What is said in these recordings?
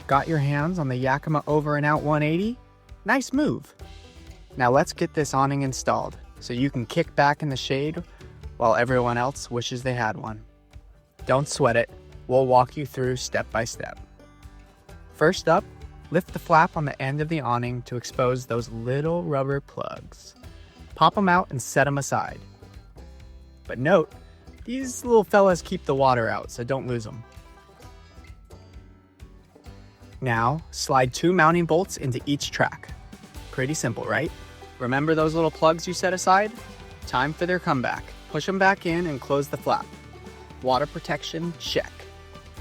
Got your hands on the Yakima OverNOut 180? Nice move! Now let's get this awning installed so you can kick back in the shade while everyone else wishes they had one. Don't sweat it, we'll walk you through step by step. First up, lift the flap on the end of the awning to expose those little rubber plugs. Pop them out and set them aside. But note, these little fellas keep the water out, so don't lose them. Now, slide 2 mounting bolts into each track. Pretty simple, right? Remember those little plugs you set aside? Time for their comeback. Push them back in and close the flap. Water protection, check.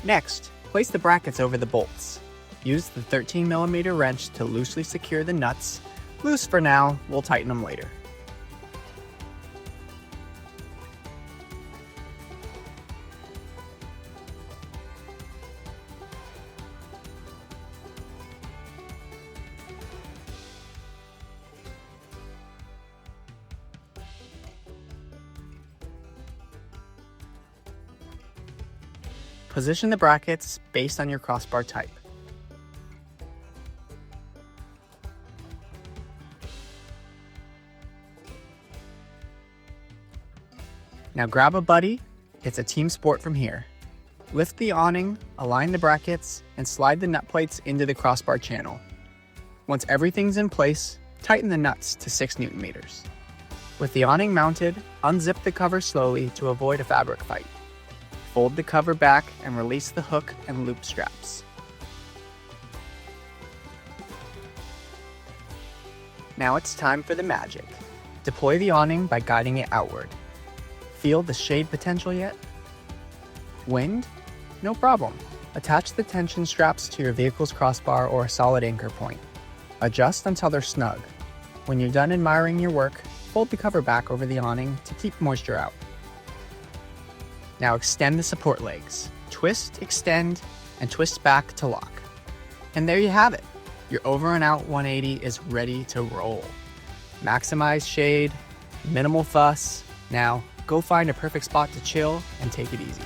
Next, place the brackets over the bolts. Use the 13mm wrench to loosely secure the nuts. Loose for now, we'll tighten them later. Position the brackets based on your crossbar type. Now grab a buddy, it's a team sport from here. Lift the awning, align the brackets, and slide the nut plates into the crossbar channel. Once everything's in place, tighten the nuts to 6 Nm. With the awning mounted, unzip the cover slowly to avoid a fabric fight. Fold the cover back and release the hook and loop straps. Now it's time for the magic. Deploy the awning by guiding it outward. Feel the shade potential yet? Wind? No problem. Attach the tension straps to your vehicle's crossbar or a solid anchor point. Adjust until they're snug. When you're done admiring your work, fold the cover back over the awning to keep moisture out. Now extend the support legs. Twist, extend, and twist back to lock. And there you have it. Your OverNOut 180 is ready to roll. Maximize shade, minimal fuss. Now go find a perfect spot to chill and take it easy.